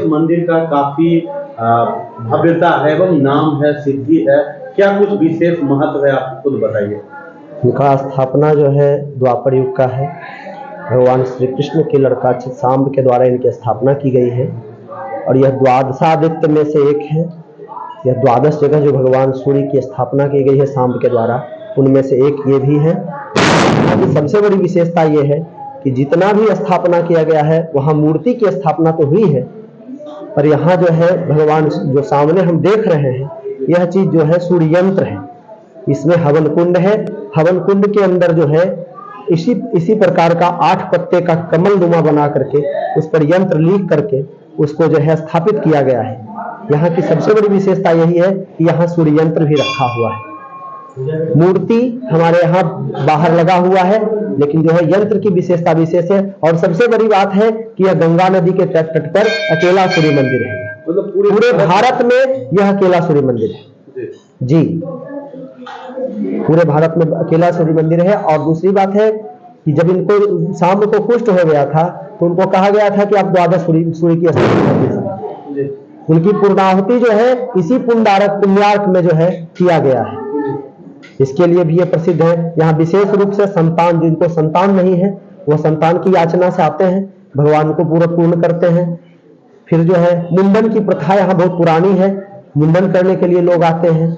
मंदिर का काफी भव्यता है एवं नाम है, सिद्धि है, क्या कुछ विशेष महत्व है, आप खुद बताइए। इनका स्थापना जो है द्वापर युग का है। भगवान श्री कृष्ण के लड़का सांब के द्वारा इनकी स्थापना की गई है और यह द्वादशादित्य में से एक है। यह द्वादश जगह जो भगवान सूर्य की स्थापना की गई है सांब के द्वारा, उनमें से एक ये भी है। सबसे बड़ी विशेषता ये है कि जितना भी स्थापना किया गया है वहाँ मूर्ति की स्थापना तो हुई है, पर यहाँ जो है भगवान जो सामने हम देख रहे हैं यह चीज जो है सूर्य यंत्र है। इसमें हवन कुंड है। हवन कुंड के अंदर जो है इसी प्रकार का 8 पत्ते का कमल नुमा बना करके उस पर यंत्र लिख करके उसको जो है स्थापित किया गया है। यहाँ की सबसे बड़ी विशेषता यही है कि यहाँ सूर्य यंत्र भी रखा हुआ है। मूर्ति हमारे यहाँ बाहर लगा हुआ है, लेकिन जो है यंत्र की विशेषता विशेष है। और सबसे बड़ी बात है कि यह गंगा नदी के तट पर अकेला सूर्य मंदिर है। मतलब पूरे भारत में यह अकेला सूर्य मंदिर है जी, पूरे भारत में अकेला सूर्य मंदिर है। और दूसरी बात है कि जब इनको शाम को कुष्ठ हो गया था तो उनको कहा गया था कि आप द्वादश सूर्य की स्थापना कीजिए। उनकी पूर्णाहुति जो है इसी पुण्यार्क में जो है किया गया है। इसके लिए भी ये प्रसिद्ध है। यहाँ विशेष रूप से संतान, जिनको संतान नहीं है वह संतान की याचना से आते हैं, भगवान को पूर्ण करते हैं। फिर जो है मुंडन की प्रथा यहाँ बहुत पुरानी है। मुंडन करने के लिए लोग आते हैं,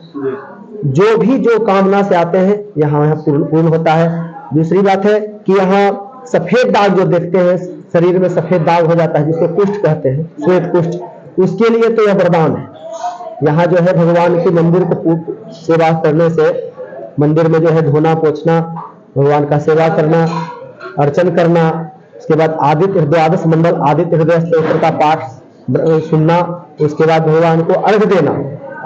जो कामना से आते हैं यहाँ पूर्ण होता है। दूसरी बात है कि यहाँ सफेद दाग जो देखते हैं, शरीर में सफेद दाग हो जाता है जिसको कुष्ठ कहते हैं, श्वेत कुष्ठ, उसके लिए तो यह वरदान है। यहाँ जो है भगवान के मंदिर को सेवा करने से, मंदिर में जो है धोना पोछना, भगवान का सेवा करना, अर्चन करना, उसके बाद आदित्य द्वादश मंडल आदित्य हृदय स्तोत्र का पाठ सुनना, उसके बाद भगवान को अर्घ देना,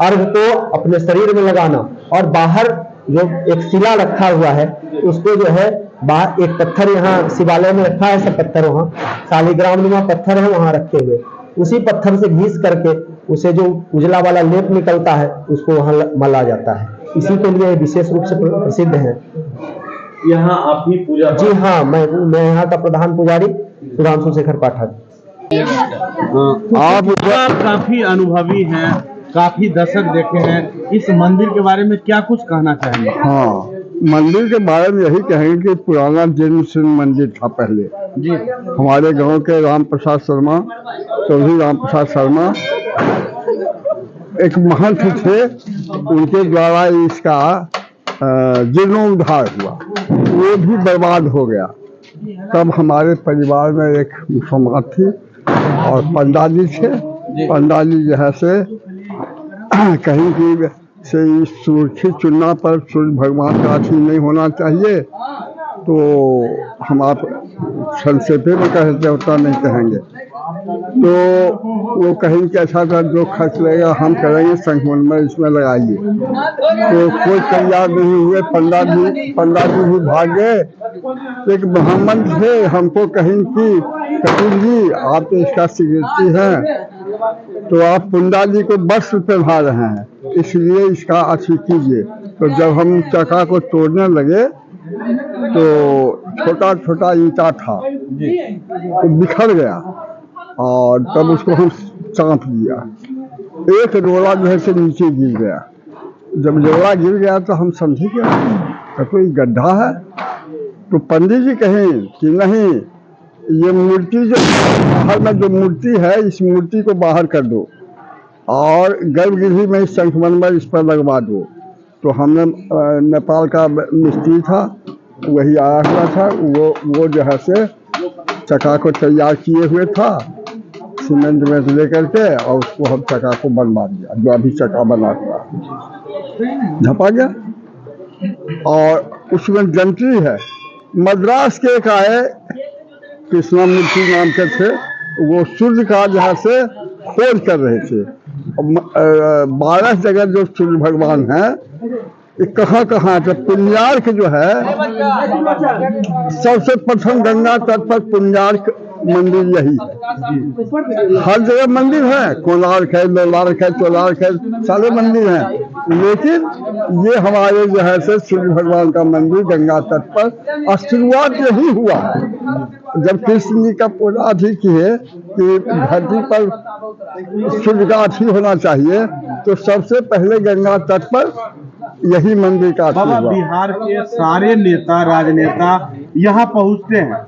अर्घ को अपने शरीर में लगाना, और बाहर जो एक शिला रखा हुआ है उसको जो है बाहर एक पत्थर यहाँ शिवालय में रखा है, सब पत्थर वहाँ शालिग्राम नुमा पत्थर है वहाँ रखे हुए, उसी पत्थर से घिस करके उसे जो उजला वाला लेप निकलता है उसको वहाँ मला जाता है। इसी के लिए विशेष रूप से प्रसिद्ध है। यहाँ आप ही पूजा? जी हाँ, मैं यहाँ का प्रधान पुजारी सुधांशु शेखर पाठक। आप काफी अनुभवी हैं, काफी दशक देखे हैं, इस मंदिर के बारे में क्या कुछ कहना चाहेंगे? हाँ, मंदिर के बारे में यही कहेंगे कि पुराना जैन शिव मंदिर था पहले जी। हमारे गांव के राम प्रसाद शर्मा, चौधरी राम प्रसाद शर्मा एक महंत थे, उनके द्वारा इसका जीर्णोद्धार हुआ, वो भी बर्बाद हो गया। तब हमारे परिवार में एक मुसलमान थी और पंडाजी थे। पंडाजी जो है से कहीं की से सुर्खी चुनना पर सूर्य भगवान का अथी नहीं होना चाहिए, तो हम आप संक्षेपे में कहते उतना नहीं कहेंगे। तो वो कहेंगे कि अच्छा का जो खर्च लगेगा हम करेंगे, संगमन में इसमें लगाइए। तो कोई तैयार नहीं हुए, पंडाजी भी भाग गए। एक ब्राह्मण थे, हमको कहें कि कपिल जी आप तो इसका सेक्रेटरी हैं, तो आप पुंडा जी को वस्त्र पहना रहे हैं, इसलिए इसका अच्छी कीजिए। तो जब हम चक्का को तोड़ने लगे तो छोटा छोटा ईंटा था तो बिखर गया, और तब उसको हम चाँप दिया। एक रोड़ा जो है से नीचे गिर गया। जब रोड़ा गिर गया तो हम समझे क्या कोई गड्ढा है। तो पंडित जी कहें कि नहीं, ये मूर्ति जो बाहर में जो मूर्ति है, इस मूर्ति को बाहर कर दो और गर्भगृह में इस संगमरमर इस पर लगवा दो। तो हमने नेपाल का मिस्त्री था, वही आया हुआ था, वो जो है से चक्का को तैयार किए हुए था सीमेंट में ले करके, और उसको हम चक्का को बनवा दिया, जो अभी चक्का बना हुआ झपा गया। और उसमें जंत्री है, मद्रास के एक आए कृष्णमूर्ति नाम के थे, वो सूर्य का जहाँ से खोज कर रहे थे। 12 जगह जो सूर्य भगवान हैं कहाँ कहाँ थे। पुण्यार्क जो है सबसे प्रथम गंगा तट पर पुण्यार्क मंदिर यही है। हर जगह मंदिर है, कोणार्क है, लोलार्क है, चोलार्क है, सारे मंदिर हैं। लेकिन ये हमारे जो है से सूर्य भगवान का मंदिर गंगा तट पर शुरुआत यही हुआ है। जब कृष्ण जी का पूरा अधिक किए कि धरती पर सूर्य का अथी होना चाहिए, तो सबसे पहले गंगा तट पर यही मंदिर का बाबा, बिहार के सारे नेता राजनेता यहाँ पहुँचते हैं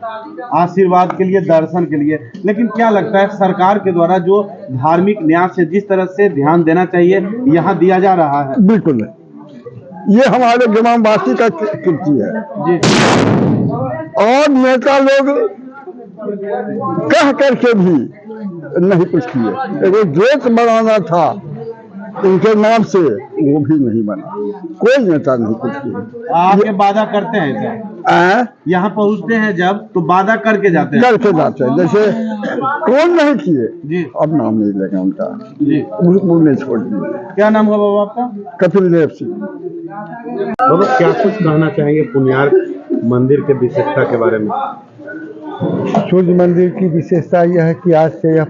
आशीर्वाद के लिए, दर्शन के लिए, लेकिन क्या लगता है सरकार के द्वारा जो धार्मिक न्यास से जिस तरह से ध्यान देना चाहिए यहाँ दिया जा रहा है? बिल्कुल नहीं, ये हमारे ग्रामवासी का कृति है जी। और नेता लोग कह करके भी नहीं कुछ किए। एगो गेट बनाना था उनके नाम से, वो भी नहीं बना। कोई नेता नहीं कुछ किया। आपके वादा करते हैं क्या? यहाँ पहुँचते हैं जब तो वादा करके जाते हैं? करके जाते हैं, जैसे कौन नहीं किए जी। अब नाम नहीं लेगा उनका जी, वो नहीं छोड़ दिए। क्या नाम है बाबा आपका? कपिल देव सिंह। बाबा, क्या कुछ कहना चाहेंगे पुण्यार्क मंदिर के विशेषता के बारे में? सूर्य मंदिर की विशेषता यह है कि आज से यह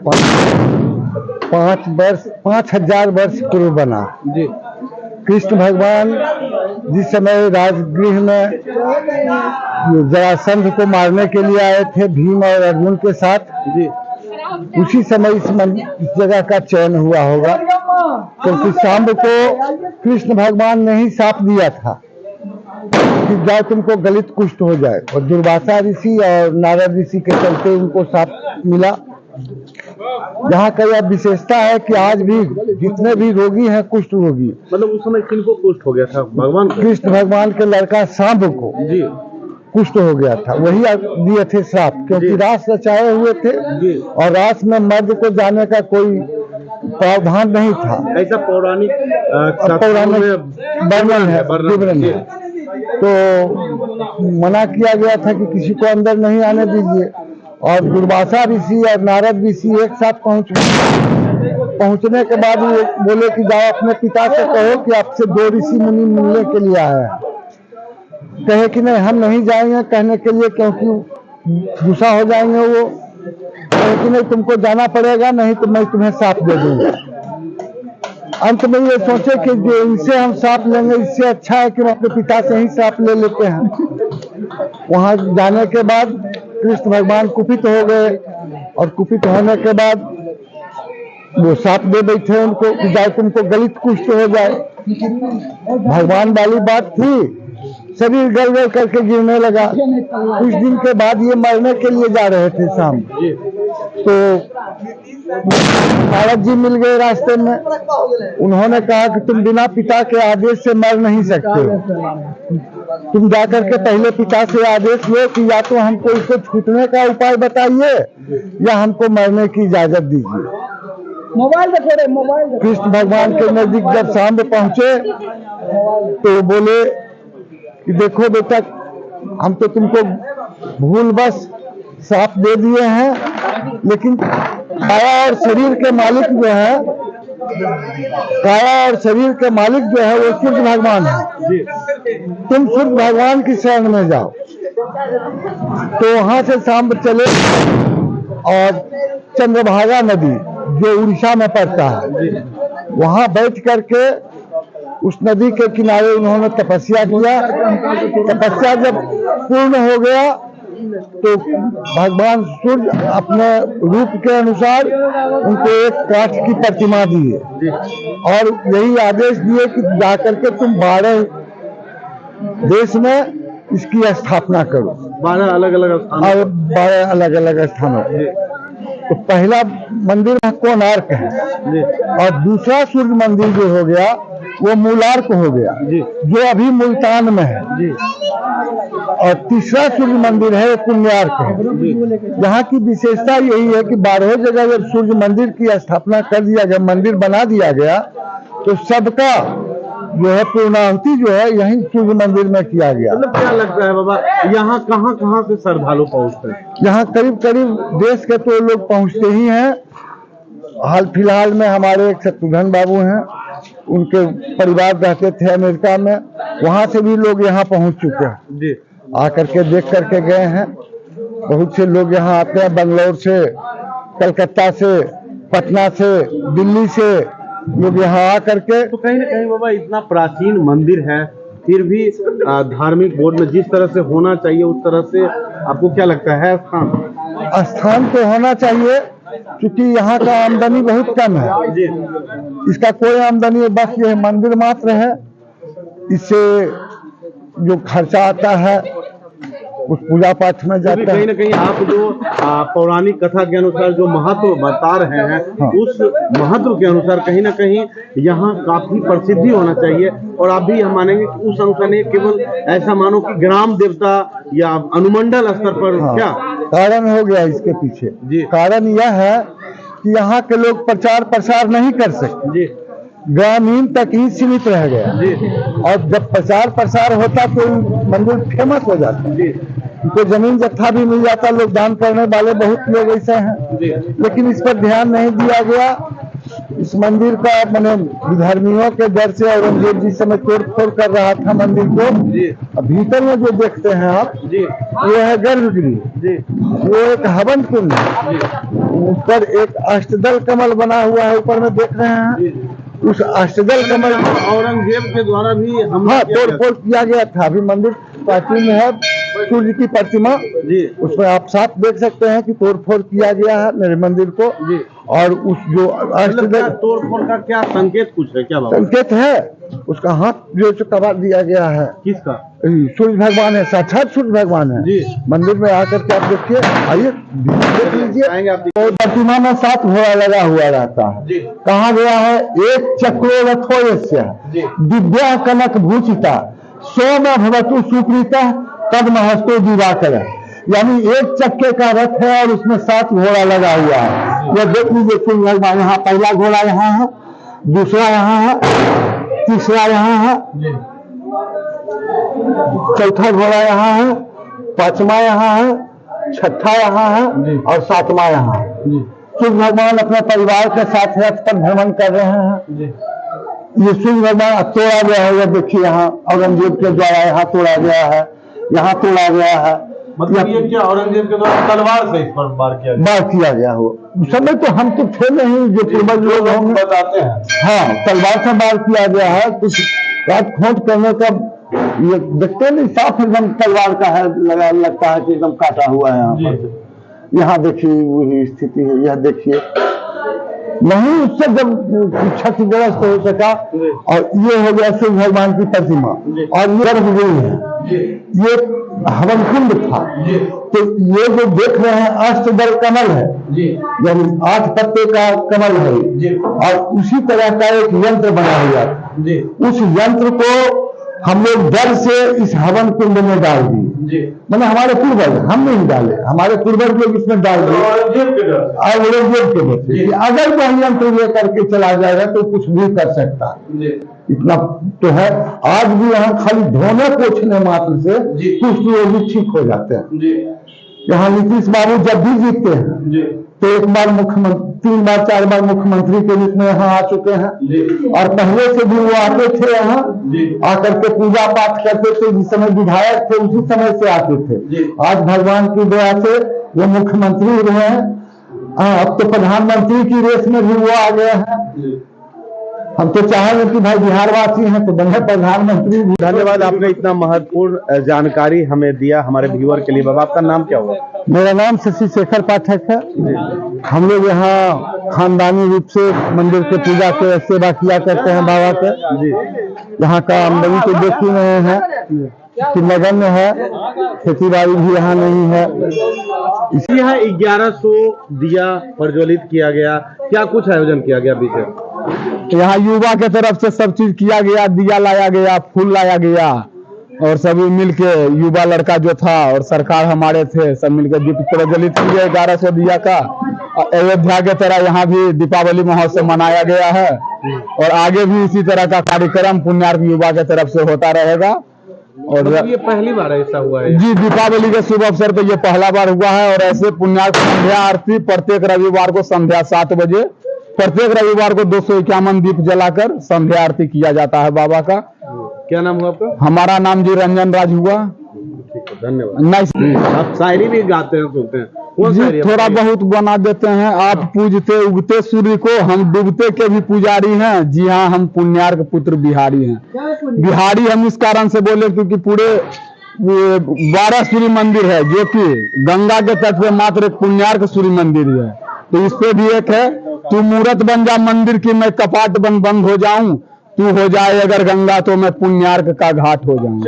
5,000 वर्ष पूर्व बना। जी। कृष्ण भगवान जिस समय राजगृह में जरासंध को मारने के लिए आए थे भीम और अर्जुन के साथ, जी। उसी समय इस जगह का चयन हुआ होगा, क्योंकि सांब को कृष्ण भगवान ने ही शाप दिया था कि जाओ तुमको गलित कुष्ठ हो जाए, और दुर्वासा ऋषि और नारद ऋषि के चलते उनको शाप मिला। यहाँ का यह विशेषता है कि आज भी जितने भी रोगी हैं कुष्ठ रोगी, मतलब उस समय किनको कुष्ठ हो गया था? भगवान को? कृष्ण भगवान के लड़का सांब को जी। कुष्ठ हो गया था, वही दिए थे श्राप, क्योंकि रास रचाए हुए थे जी। और रास में मर्द को जाने का कोई प्रावधान नहीं था। ऐसा पौराणिक विवरण है, तो मना किया गया था कि किसी को अंदर नहीं आने दीजिए। और दुर्वासा ऋषि और नारद ऋषि एक साथ पहुंचने के बाद वो बोले कि जाओ अपने पिता से कहो कि आपसे 2 ऋषि मुनि मिलने के लिए आए हैं। कहे कि नहीं, हम नहीं जाएंगे कहने के लिए, क्योंकि गुस्सा हो जाएंगे वो। कहे कि नहीं, तुमको जाना पड़ेगा, नहीं तो मैं तुम्हें साथ दे दूंगा। अंत में ये सोचे कि जो इनसे हम साथ लेंगे, इससे अच्छा है कि हम अपने पिता से ही साथ ले लेते हैं। वहां जाने के बाद कृष्ण भगवान कुपित हो गए, और कुपित होने के बाद वो साप दे बैठे उनको कि जाए तुमको गलित कुष्ठ हो जाए। भगवान वाली बात थी, शरीर गल करके गिरने लगा। कुछ दिन के बाद ये मरने के लिए जा रहे थे शाम, तो नारद जी मिल गए रास्ते में। उन्होंने कहा कि तुम बिना पिता के आदेश से मर नहीं सकते हो, तुम जाकर के पहले पिता से आदेश लो कि या तो हमको इसको छूटने का उपाय बताइए या हमको मरने की इजाजत दीजिए। मोबाइल कृष्ण भगवान के नजदीक जब सांब पहुंचे तो बोले कि देखो बेटा, हम तो तुमको भूलवश श्राप दे दिए हैं, लेकिन काया और शरीर के मालिक जो है, वो सूर्य भगवान है। तुम सूर्य भगवान की शरण में जाओ। तो वहां से सांब चले और चंद्रभागा नदी जो उड़ीसा में पड़ता है, वहां बैठ करके उस नदी के किनारे उन्होंने तपस्या किया। तपस्या जब पूर्ण हो गया तो भगवान सूर्य अपने रूप के अनुसार उनको एक काठ की प्रतिमा दिए और यही आदेश दिए कि जाकर के तुम 12 देश में इसकी स्थापना करो। 12 अलग अलग स्थानों। तो पहला मंदिर कोणार्क है और दूसरा सूर्य मंदिर जो हो गया वो मूलार्क हो गया जो अभी मुल्तान में है और तीसरा सूर्य मंदिर है वो पुण्यार्क है। यहाँ की विशेषता यही है कि 12 जगह जब सूर्य मंदिर की स्थापना कर दिया गया, मंदिर बना दिया गया, तो सबका जो है पूर्णाहुति जो है यही सूर्य मंदिर में किया गया। मतलब क्या लगता है बाबा, यहाँ कहाँ से श्रद्धालु पहुँचते हैं? यहाँ करीब करीब देश के तो लोग पहुँचते ही हैं। हाल फिलहाल में हमारे एक शत्रुघ्न बाबू हैं, उनके परिवार रहते थे अमेरिका में, वहाँ से भी लोग यहाँ पहुँच चुके हैं, आकर के देख करके गए हैं बहुत से लोग यहाँ आते हैं, बेंगलोर से, कलकत्ता से, पटना से, दिल्ली से लोग यहाँ आ करके। तो कहीं ना कहीं बाबा इतना प्राचीन मंदिर है, फिर भी धार्मिक बोर्ड में जिस तरह से होना चाहिए उस तरह से आपको क्या लगता है स्थान तो होना चाहिए, क्योंकि यहाँ का आमदनी बहुत कम है जी। इसका कोई आमदनी है, बस ये मंदिर मात्र है। इससे जो खर्चा आता है उस पूजा पाठ में जाता है। कहीं ना कहीं आप जो पौराणिक कथा के अनुसार जो महत्व बता रहे हैं, हाँ। उस महत्व के अनुसार कहीं ना कहीं यहाँ काफी प्रसिद्धि होना चाहिए। और आप भी हम मानेंगे कि उस अनुसार नहीं, केवल ऐसा मानो कि ग्राम देवता या अनुमंडल स्तर पर हाँ। क्या कारण हो गया इसके पीछे जी। कारण यह है कि यहाँ के लोग प्रचार प्रसार नहीं कर सकते, जी ग्रामीण तक ही सीमित रह गया जी और जब प्रचार प्रसार होता तो मंदिर फेमस हो जाता, जी उनको जमीन जत्था भी मिल जाता, लोग दान करने वाले बहुत लोग ऐसे हैं, जी लेकिन इस पर ध्यान नहीं दिया गया। इस मंदिर का मैंने विधर्मियों के डर से औरंगजेब जी समय तोड़ फोड़ कर रहा था मंदिर को। जी भीतर में जो देखते हैं आप, जी वो है गर्भगृह, जी वो एक हवन कुंड है, ऊपर एक अष्टदल कमल बना हुआ है, ऊपर में देख रहे हैं। उस अष्टदल कमल औरंगजेब के द्वारा भी हमला हाँ किया तोड़ गया। फोड़ किया गया था। अभी मंदिर प्राचीन में है, सूर्य की प्रतिमा, जी उसमें आप साफ देख सकते हैं कि तोड़ फोड़ किया गया है मेरे मंदिर को। जी और उस जो मतलब अष्टदल तोड़ फोड़ का क्या संकेत कुछ है क्या बाबा? संकेत है, उसका हाथ जो कबाड़ दिया गया है, किसका? सूर्य भगवान है, साक्षात सूर्य भगवान है। जी। मंदिर में आकर के आप देखिए, आइए देख लीजिए। आएंगे आप तो प्रतिमा में 7 घोड़ा लगा हुआ रहता है। जी कहा गया है एक चक्रो रथो यस्य जी दिव्या कनक भूषिता सोम भवतु सुप्रीता तद महस्तो दिवाकर, यानी एक चक्के का रथ है और उसमें 7 घोड़ा लगा हुआ है। ये देख लीजिए सूर्य भगवान, यहाँ पहला घोड़ा यहाँ है, दूसरा यहाँ है, तीसरा यहाँ है, जी चौथा घोड़ा यहाँ है, 5वां यहाँ है, छठा यहाँ है और 7वां यहाँ है। जी सूर्य भगवान अपने परिवार के साथ रथ पर भ्रमण कर रहे हैं। जी ये सूर्य भगवान तोड़ा गया है, ये देखिए यहाँ औरंगजेब के द्वारा यहाँ तोड़ा गया है, यहाँ तोड़ा गया है। मतलब ये क्या औरंगजेब के द्वारा तलवार से इस पर वार किया गया? बात किया गया हो उस समय तो हम तो थे नहीं, जो पूर्वज लोग होंगे बताते हैं। हाँ तलवार से वार किया गया है। कुछ काट खोट करने का ये देखते नहीं, साफ एकदम तलवार का है, लगा लगता है कि एकदम काटा हुआ है। यहाँ पर यहाँ देखिए वही स्थिति है, यह देखिए नहीं, उससे जब क्षतिग्रस्त हो सका। और ये हो गया सूर्य भगवान की प्रतिमा और ये गर्भगृह है, ये हवन कुंड था। तो ये जो देख रहे हैं अष्टदल कमल है, यानी 8 पत्ते का कमल है, और उसी तरह का एक यंत्र बना हुआ था। उस यंत्र को हम लोग डर से इस हवन कुंड में डाल दिए, मैंने हमारे पूर्वज, हम नहीं डाले, हमारे पूर्वज लोग इसमें डाल दिए औरंगजेब के डर से कि अगर वह यंत्र ले करके चला जाएगा तो कुछ भी कर सकता है। इतना तो है, आज भी यहाँ खाली धोने पोछने मात्र से कुछ लोग ठीक हो जाते हैं। यहाँ नीतीश बाबू जब भी जीतते हैं तो 1 बार मुख्यमंत्री, 3 बार 4 बार मुख्यमंत्री के रूप में यहाँ आ चुके हैं। और पहले से भी वो आते थे यहाँ, आकर के पूजा पाठ करते थे। जिस समय विधायक थे उसी समय से आते थे। आज भगवान की दया से वो मुख्यमंत्री रहे हैं, अब तो प्रधानमंत्री की रेस में भी वो आ गए हैं। हम तो चाहेंगे कि भाई बिहार वासी हैं तो बने प्रधानमंत्री। धन्यवाद, आपने इतना महत्वपूर्ण जानकारी हमें दिया हमारे व्यूअर के लिए। बाबा आपका नाम क्या हुआ? मेरा नाम शशि शेखर पाठक है। हम लोग यहाँ खानदानी रूप से मंदिर के पूजा के सेवा किया करते हैं बाबा के। जी यहाँ का आमदनी तो देख ही रहे हैं कि नगण्य है, खेती बाड़ी भी यहाँ नहीं है। इसी यहाँ 1100 दिया प्रज्वलित किया गया, क्या कुछ आयोजन किया गया पीछे? यहाँ युवा के तरफ से सब चीज किया गया, दिया लाया गया, फूल लाया गया, और सभी मिलके युवा लड़का जो था और सरकार हमारे थे, सब मिलकर दीप प्रज्वलित किए 1100 दिया का। अयोध्या के तरह यहाँ भी दीपावली महोत्सव मनाया गया है और आगे भी इसी तरह का कार्यक्रम पुण्यार्थ युवा के तरफ से होता रहेगा। और मतलब ये पहली बार ऐसा हुआ है? जी, दीपावली के शुभ अवसर पर यह पहला बार हुआ है। और ऐसे पुण्यार्थ संध्या आरती प्रत्येक रविवार को संध्या 7 बजे, प्रत्येक रविवार को 251 दीप जलाकर संध्या आरती किया जाता है बाबा का। क्या नाम हुआ आपका? हमारा नाम जी रंजन राज हुआ। धन्यवाद। नहीं आप शायरी भी गाते हैं, सुनते हैं, कौन सा जी शायरी थोड़ा आपकी? बहुत बना देते हैं। आप पूजते उगते सूर्य को, हम डूबते के भी पुजारी हैं। जी हाँ, हम पुण्यार्क पुत्र बिहारी हैं। बिहारी हम इस कारण से बोले क्योंकि पूरे 12 सूर्य मंदिर है, जो कि गंगा के तट पे मात्र एक पुण्यार्क सूर्य मंदिर ही है। तो इस पे भी एक है, तू मूरत बन जा मंदिर की, मैं कपाट बंद हो जाऊं, तू हो जाए अगर गंगा तो मैं पुण्यार्क का घाट हो जाऊं।